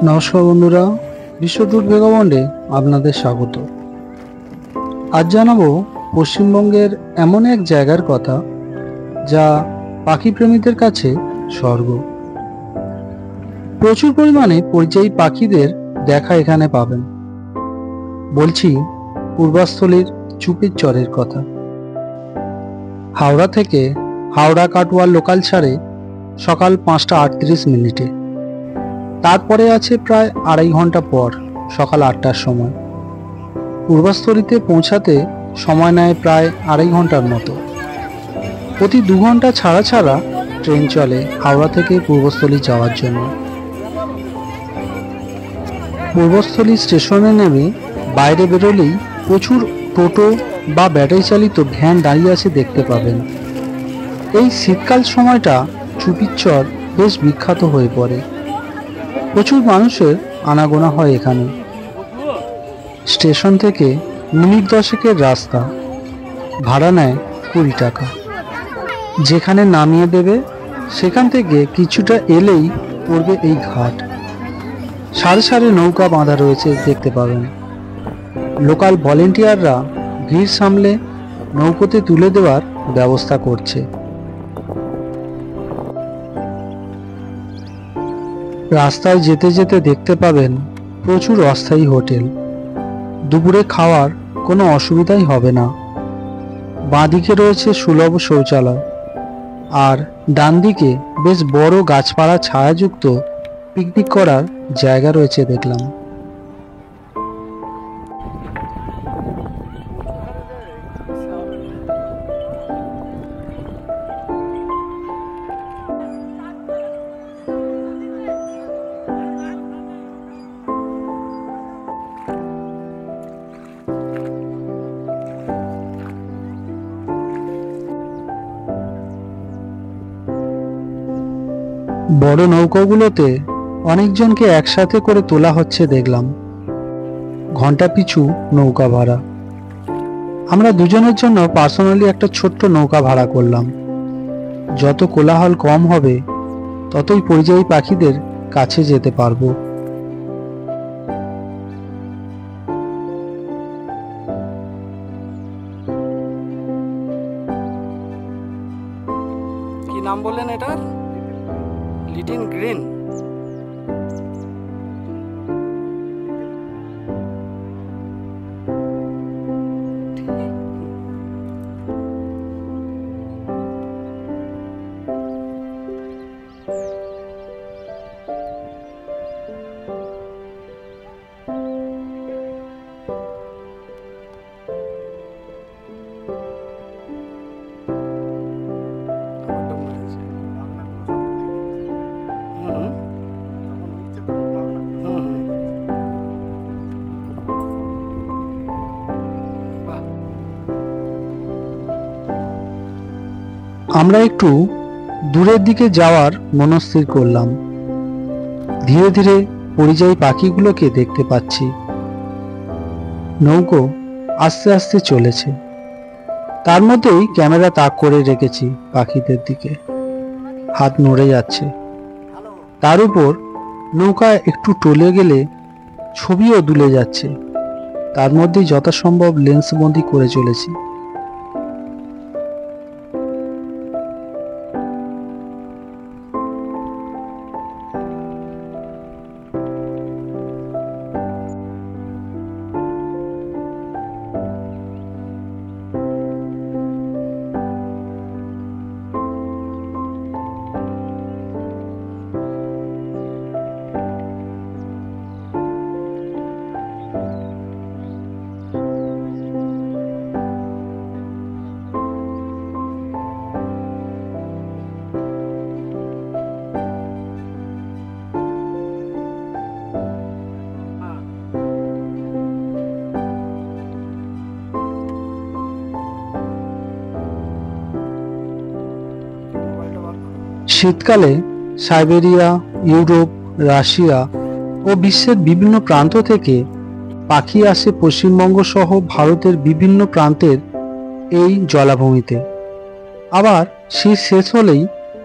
নমস্কার বন্ধুরা, বিশ্ব ট্যুর ভেগাবন্ডে আপনাদের স্বাগত। আজ জানাবো পশ্চিমবঙ্গের এমন এক জায়গার কথা যা পাখি প্রেমীদের কাছে স্বর্গ। প্রচুর পরিমাণে পরিযায়ী পাখিদের দেখা এখানে পাবেন। বলছি পূর্বস্থলীর চুপির চরের কথা। হাওড়া থেকে হাওড়া কাটোয়া লোকাল ছাড়ে সকাল 5টা 38 মিনিটে। তারপরে আছে প্রায় 2.5 ঘন্টা পর সকাল 8টার সময়। পূর্বস্থলীতে পৌঁছাতে সময় নেয় প্রায় 2.5 ঘন্টার মতো। প্রতি 2 ঘন্টা ছাড়া ছাড়া ট্রেন চলে হাওড়া থেকে পূর্বস্থলী যাওয়ার জন্য। পূর্বস্থলী স্টেশনে নেমে বাইরে বেরোলেই প্রচুর টোটো বা ব্যাটারি চালিত ভ্যান দাঁড়িয়ে আছে দেখতে পাবেন। এই শীতকাল সময়টা চুপির চর বেশ বিখ্যাত হয়ে পড়ে। প্রচুর মানুষের আনাগোনা হয় এখানে। স্টেশন থেকে মিনিট 10-এর রাস্তা, ভাড়া নেয় 20 টাকা। যেখানে নামিয়ে দেবে সেখান থেকে কিছুটা এলেই পড়বে এই ঘাট। সারি সারি নৌকা বাঁধা রয়েছে দেখতে পাবেন। লোকাল ভলেন্টিয়াররা ভিড় সামলে নৌকোতে তুলে দেওয়ার ব্যবস্থা করছে। রাস্তায় যেতে যেতে দেখতে পাবেন প্রচুর অস্থায়ী হোটেল। দুপুরে খাওয়ার কোনো অসুবিধাই হবে না। বাঁদিকে রয়েছে সুলভ শৌচালয়, আর ডান দিকে বেশ বড় গাছপালা ছায়াযুক্ত পিকনিক করার জায়গা রয়েছে দেখলাম। বড় নৌকাগুলোতে অনেকজনকে একসাথে করে তোলা হচ্ছে দেখলাম। ঘন্টা পিছু নৌকা ভাড়া। আমরা দুজনের জন্য পার্সোনালি একটা ছোট্ট নৌকা ভাড়া করলাম। যত কোলাহল কম হবে ততই পরিযায়ী পাখিদের কাছে যেতে পারবো। কি নাম বললেন এটার? Little green. আমরা একটু দূরের দিকে যাওয়ার মনস্থির করলাম। ধীরে ধীরে পরিযায়ী পাখিগুলোকে দেখতে পাচ্ছি। নৌকো আস্তে আস্তে চলেছে। তার মধ্যেই ক্যামেরা তাক করে রেখেছি পাখিদের দিকে। হাত নড়ে যাচ্ছে। তার উপর নৌকা একটু টলে গেলে ছবিও দুলে যাচ্ছে। তার মধ্যেই যথাসম্ভব লেন্স বন্দি করে চলেছি। শীতকালে সাইবেরিয়া, ইউরোপ, রাশিয়া ও বিশ্বের বিভিন্ন প্রান্ত থেকে পাখি আসে পশ্চিমবঙ্গ সহ ভারতের বিভিন্ন প্রান্তের এই জলাভূমিতে। আবার শীত শেষ হলেই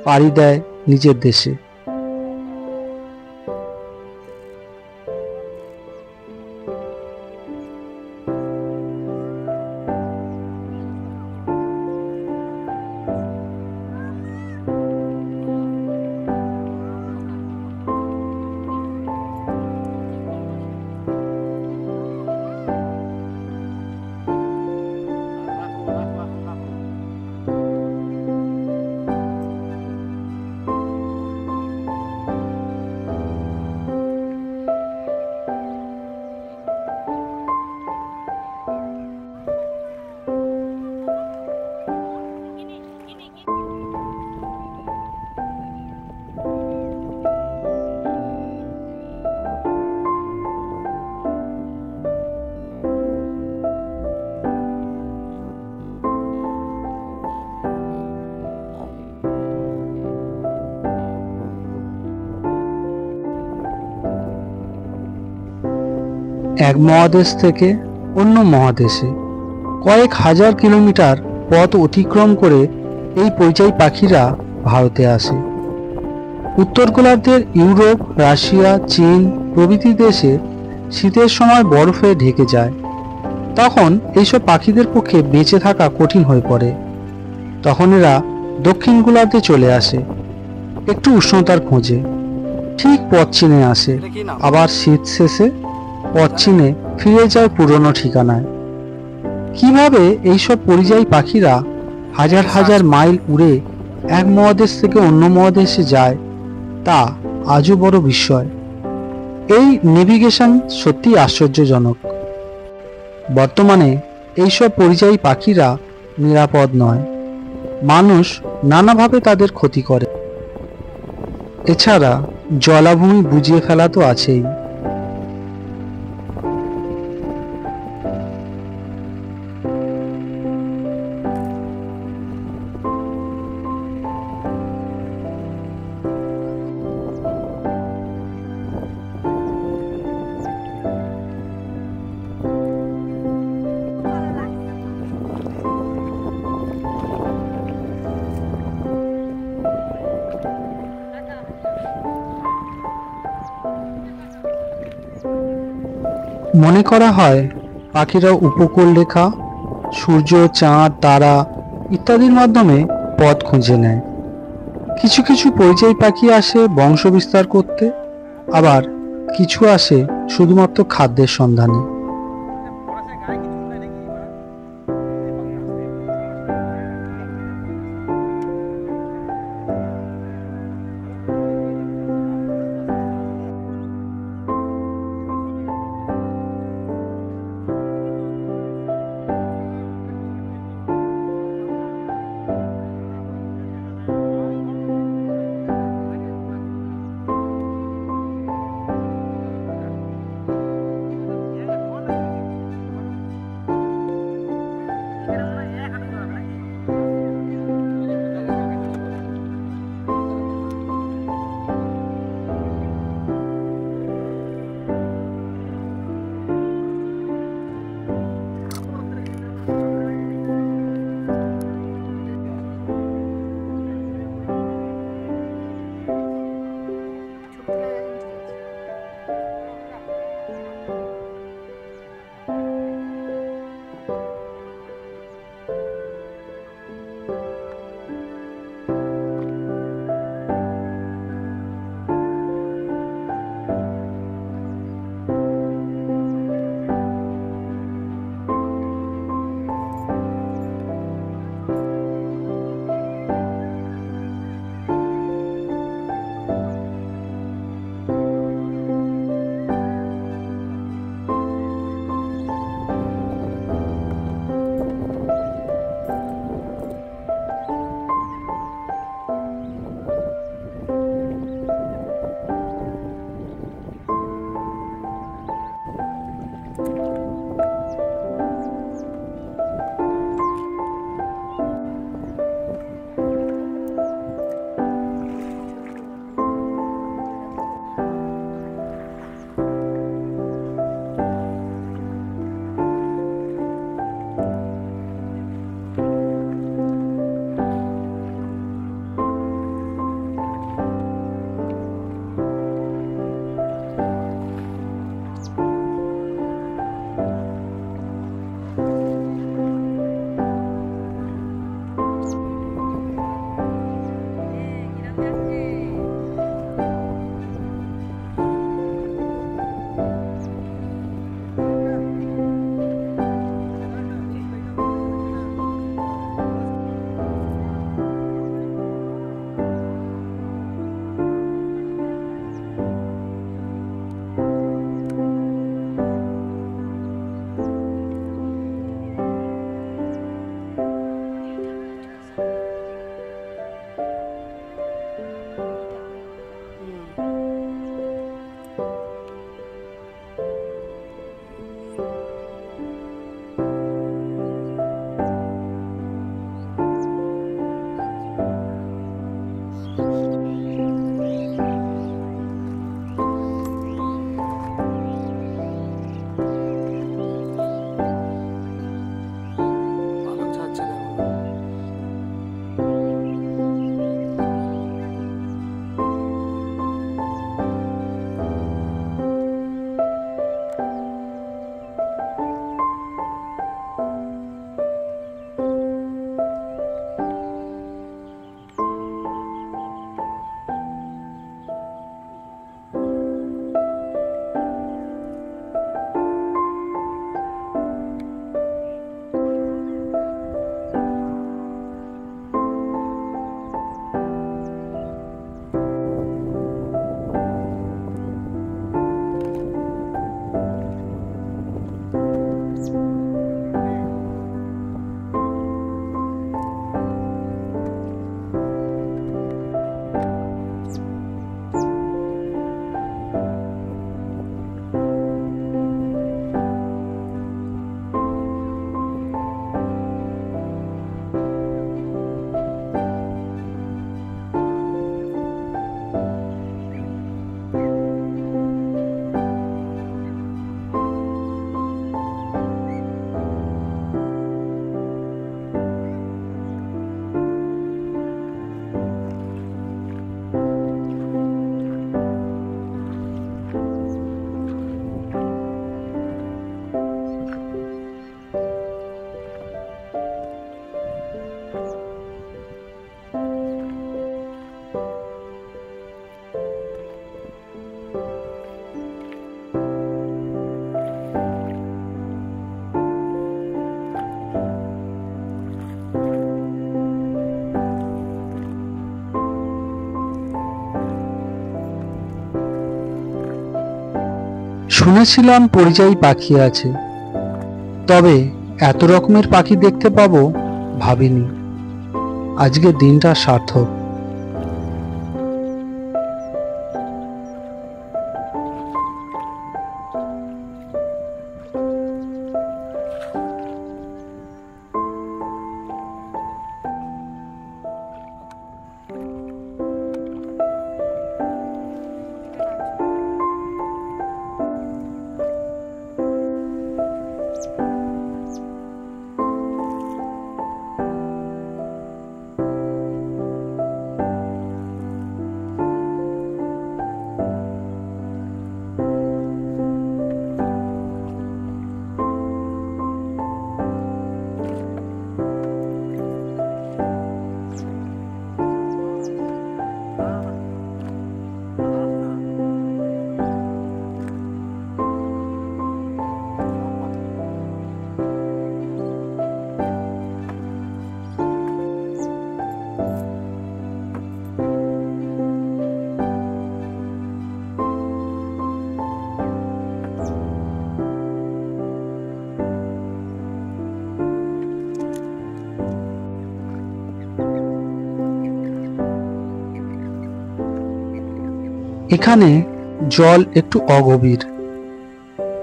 পাড়ি দেয় নিজের দেশে। এক মহাদেশ থেকে অন্য মহাদেশে কয়েক হাজার কিলোমিটার পথ অতিক্রম করে এই পরিযায়ী পাখিরা ভারতে আসে। উত্তর গোলার্ধের ইউরোপ, রাশিয়া, চীন প্রভৃতি দেশে শীতের সময় বরফে ঢেকে যায়। তখন এইসব পাখিদের পক্ষে বেঁচে থাকা কঠিন হয়ে পড়ে। তখন এরা দক্ষিণ গোলার্ধে চলে আসে একটু উষ্ণতার খোঁজে। ঠিক পশ্চিমে আসে, এটা কি নাম? আবার শীত শেষে পশ্চিমে ফিরে যায় পুরনো ঠিকানায়। কিভাবে এইসব পরিযায়ী পাখিরা হাজার হাজার মাইল উড়ে এক মহাদেশ থেকে অন্য মহাদেশে যায় তা আজও বড় বিস্ময়। এই নেভিগেশন সত্যি আশ্চর্যজনক। বর্তমানে এইসব পরিযায়ী পাখিরা নিরাপদ নয়, মানুষ নানাভাবে তাদের ক্ষতি করে। এছাড়া জলাভূমি বুঝিয়ে ফেলা তো আছেই। মনে করা হয় পাখিরা উপকূল রেখা, সূর্য, চাঁদ, তারা ইত্যাদির মাধ্যমে পথ খুঁজে নেয়। কিছু কিছু পরিযায়ী পাখি আসে বংশ বিস্তার করতে, আবার কিছু আসে শুধুমাত্র খাদ্যের সন্ধানে। শুনেছিলাম পরিযায়ী পাখি আছে, তবে এত রকমের পাখি দেখতে পাবো ভাবিনি। আজকের দিনটা সার্থক। এখানে জল একটু অগভীর।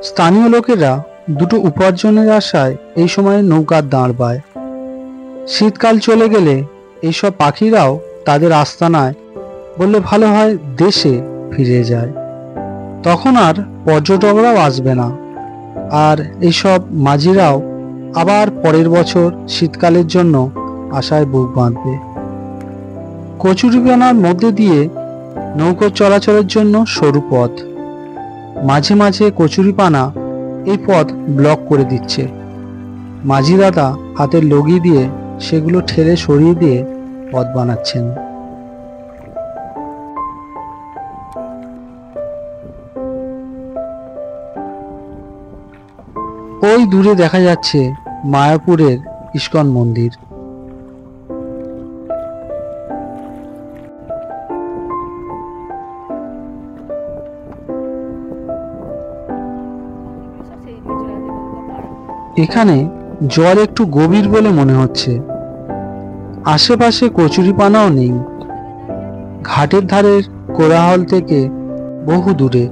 স্থানীয় লোকেরা দুটো উপার্জনের আশায় এই সময় নৌকার দাঁড় বায়। শীতকাল চলে গেলে এইসব পাখিরাও তাদের আস্তানায় বললে ভালো হয় দেশে ফিরে যায়। তখন আর পর্যটকরাও আসবে না, আর এইসব মাঝিরাও আবার পরের বছর শীতকালের জন্য আশায় বুক বাঁধবে। কচুরিপানার মধ্যে দিয়ে নৌকো চলাচলের জন্য সরু পথ, মাঝে মাঝে কচুরিপানা এই পথ ব্লক করে দিচ্ছে। মাঝি দাদা হাতের লগি দিয়ে সেগুলো ঠেলে সরিয়ে দিয়ে পথ বানাচ্ছেন। ওই দূরে দেখা যাচ্ছে মায়াপুরের ইস্কন মন্দির। এখানে জল একটু গভীর বলে মনে হচ্ছে। আশেপাশে কচুরিপানাও নেই। ঘাটের ধারের কোলাহল থেকে বহু দূরে।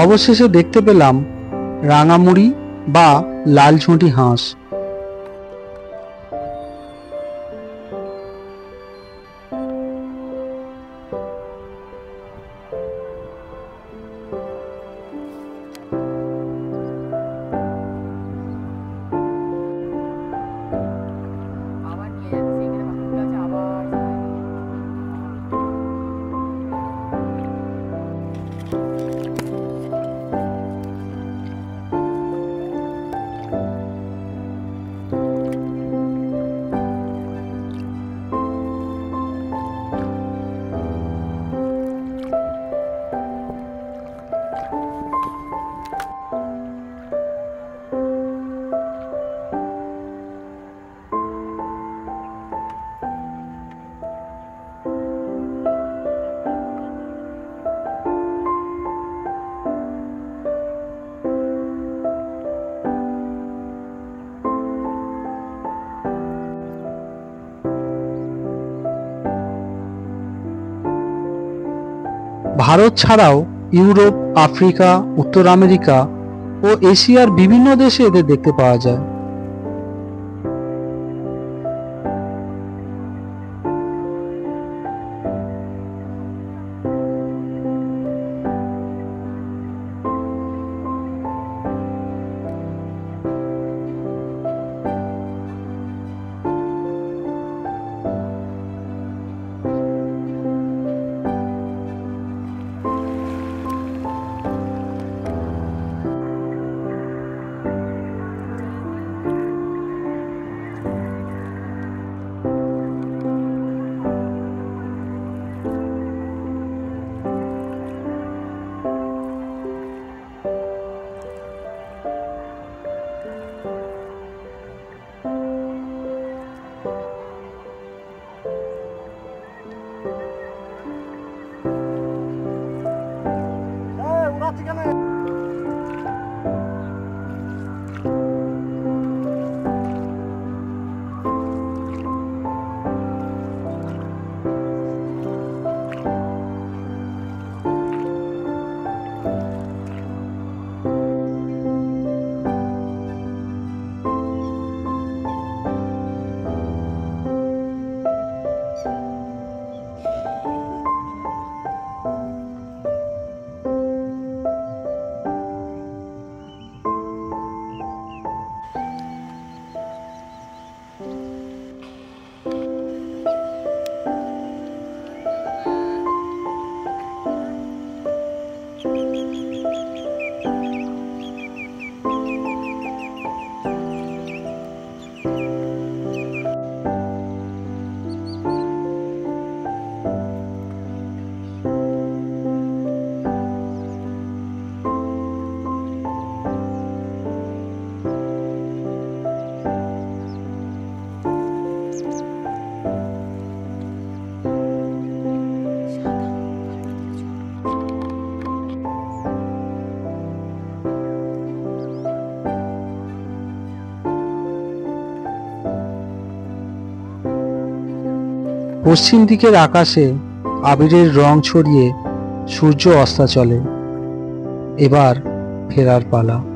অবশেষে দেখতে পেলাম রাঙামুড়ি বা লাল ঝুঁটি হাঁস। ভারত ছাড়াও ইউরোপ, আফ্রিকা, উত্তর আমেরিকা ও এশিয়ার বিভিন্ন দেশে এদের দেখতে পাওয়া যায়। পশ্চিম দিকের আকাশে আবিরের রং ছড়িয়ে সূর্য অস্তাচলে। এবার ফেরার পালা।